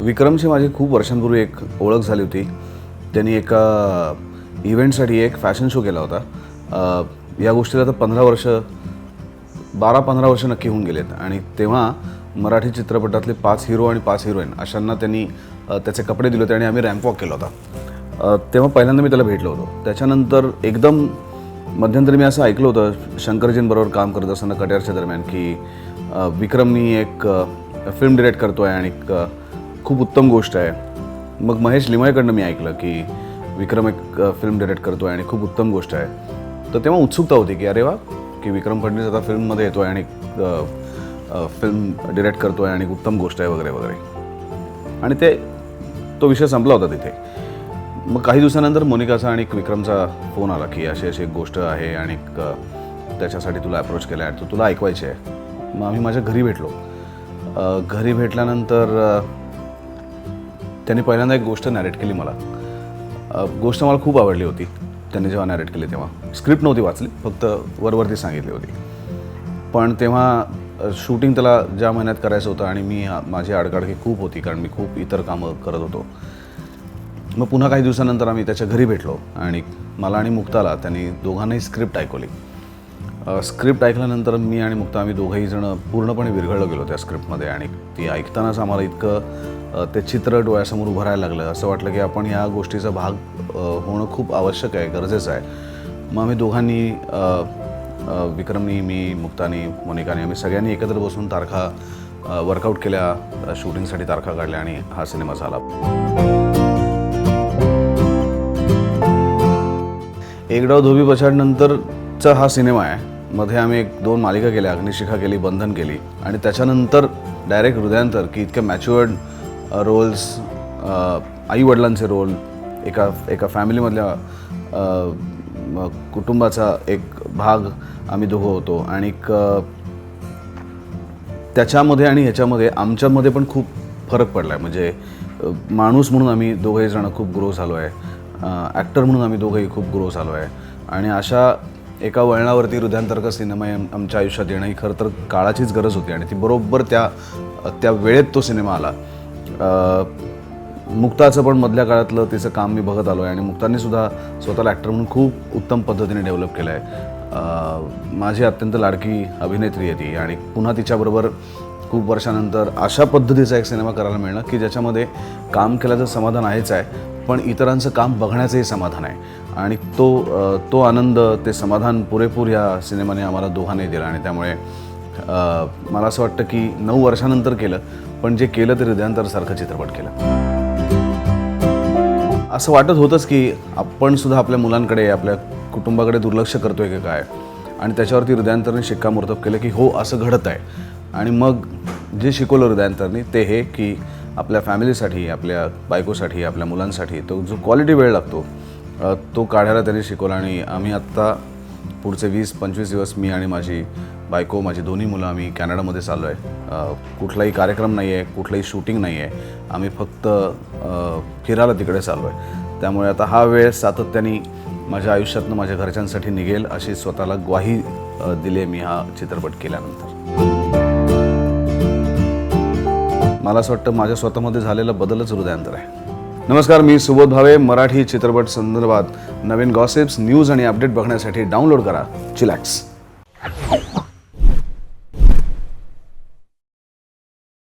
विक्रमशी माझी खूप वर्षांपूर्वी एक ओळख झाली होती. त्यांनी एका इव्हेंटसाठी एक फॅशन शो केला होता. या गोष्टीला तर 12-15 वर्ष नक्की होऊन गेलेत. आणि तेव्हा मराठी चित्रपटातले 5 हिरो आणि 5 हिरोईन अशांना त्यांनी त्याचे कपडे दिले होते आणि आम्ही रॅम्प वॉक केला होता. तेव्हा पहिल्यांदा मी त्याला भेटलो होतो. त्याच्यानंतर एकदम मध्यंतरी मी असं ऐकलं होतं शंकरजींबरोबर काम करत असताना कट्यारच्या दरम्यान की विक्रमनी एक फिल्म डिरेक्ट करतो आहे आणि खूप उत्तम गोष्ट आहे. मग महेश लिमयेकडनं मी ऐकलं की विक्रम एक फिल्म डिरेक्ट करतो आहे आणि खूप उत्तम गोष्ट आहे. तर तेव्हा उत्सुकता होती की अरे वा की विक्रम फडणवीस आता फिल्ममध्ये येतो आहे आणि फिल्म डिरेक्ट करतो आहे आणि उत्तम गोष्ट आहे वगैरे वगैरे. आणि तो विषय संपला होता तिथे. मग काही दिवसानंतर मोनिकाचा आणि विक्रमचा फोन आला की अशी एक गोष्ट आहे आणि त्याच्यासाठी तुला अप्रोच केला आहे, तुला ऐकवायची आहे. मग आम्ही माझ्या घरी भेटलो. घरी भेटल्यानंतर त्यांनी पहिल्यांदा एक गोष्ट नॅरेट केली मला. गोष्ट मला खूप आवडली होती. त्यांनी जेव्हा नॅरेट केली तेव्हा स्क्रिप्ट नव्हती वाचली, फक्त वरवरती सांगितली होती. पण तेव्हा शूटिंग त्याला ज्या महिन्यात करायचं होतं आणि माझी आडकाडकी खूप होती कारण मी खूप इतर कामं करत होतो. मग पुन्हा काही दिवसानंतर आम्ही त्याच्या घरी भेटलो आणि मला आणि मुक्ताला त्यांनी दोघांनाही स्क्रिप्ट ऐकवली. स्क्रिप्ट ऐकल्यानंतर मी आणि मुक्ता आम्ही दोघंही जण पूर्णपणे विरघळलो गेलो त्या स्क्रिप्टमध्ये. आणि ती ऐकतानाच आम्हाला इतकं ते चित्र डोळ्यासमोर उभं राहायला लागलं. असं वाटलं की आपण या गोष्टीचा भाग होणं खूप आवश्यक आहे, गरजेचं आहे. मग आम्ही दोघांनी विक्रमनी, मी, मुक्तानी, मोनिकाने आम्ही सगळ्यांनी एकत्र बसून तारखा वर्कआउट केल्या, शूटिंगसाठी तारखा काढल्या आणि हा सिनेमा झाला. एक डाव धोबी पछाडनंतरचा हा सिनेमा आहे. मध्ये आम्ही 2 मालिका केल्या, अग्निशिखा केली, बंधन केली आणि त्याच्यानंतर डायरेक्ट हृदयांतर की इतके मॅच्युअर्ड रोल्स, आईवडिलांचे रोल, एका फॅमिलीमधल्या कुटुंबाचा एक भाग आम्ही दोघं होतो. आणि त्याच्यामध्ये आणि ह्याच्यामध्ये आमच्यामध्ये पण खूप फरक पडला आहे. म्हणजे माणूस म्हणून आम्ही दोघंही जण खूप ग्रो झालो आहे, ॲक्टर म्हणून आम्ही दोघंही खूप ग्रो झालो आहे. आणि अशा एका वळणावरती हृदयांतरचा सिनेमा आमच्या आयुष्यात येणं ही खरं तर काळाचीच गरज होती आणि ती बरोबर त्या वेळेत तो सिनेमा आला. मुक्ताचं पण मधल्या काळातलं तिचं काम मी बघत आलो आहे आणि मुक्तांनीसुद्धा स्वतःला ॲक्टर म्हणून खूप उत्तम पद्धतीने डेव्हलप केलं आहे. माझी अत्यंत लाडकी अभिनेत्री आहे ती आणि पुन्हा तिच्याबरोबर खूप वर्षानंतर अशा पद्धतीचा एक सिनेमा करायला मिळणं की ज्याच्यामध्ये काम केल्याचं समाधान आहेच आहे, पण इतरांचं काम बघण्याचंही समाधान आहे. आणि तो आनंद, ते समाधान पुरेपूर या सिनेमाने आम्हाला दोघांनाही दिला. आणि त्यामुळे मला असं वाटतं की 9 वर्षानंतर केलं, पण जे केलं ते हृदयांतरसारखं चित्रपट केलं. असं वाटत होतंच की आपण सुद्धा आपल्या मुलांकडे, आपल्या कुटुंबाकडे दुर्लक्ष करतोय की काय. आणि त्याच्यावरती हृदयांतरने शिक्कामोर्तब केलं की हो, असं घडत आहे. आणि मग जे शिकवलं हृदयांतरने ते हे की आपल्या फॅमिलीसाठी, आपल्या बायकोसाठी, आपल्या मुलांसाठी तो जो क्वालिटी वेळ लागतो तो काढायला त्यांनी शिकवला. आणि आम्ही आत्ता पुढचे 20-25 दिवस मी आणि माझी बायको, माझी दोन्ही मुलं आम्ही कॅनडामध्ये चाललो आहे. कुठलाही कार्यक्रम नाही आहे, कुठलंही शूटिंग नाही आहे, आम्ही फक्त फिरायला तिकडे चाललो आहे. त्यामुळे आता हा वेळ सातत्याने माझ्या आयुष्यातनं माझ्या घरच्यांसाठी निघेल अशी स्वतःला ग्वाही दिली मी हा चित्रपट केल्यानंतर. मला असं वाटतं माझ्या स्वतःमध्ये झालेला बदलच हृदयांतर आहे. नमस्कार, मी सुबोध भावे. मराठी चित्रपट संदर्भात नवीन गॉसिप्स, न्यूज आणि अपडेट बघण्यासाठी डाउनलोड करा चिलॅक्स.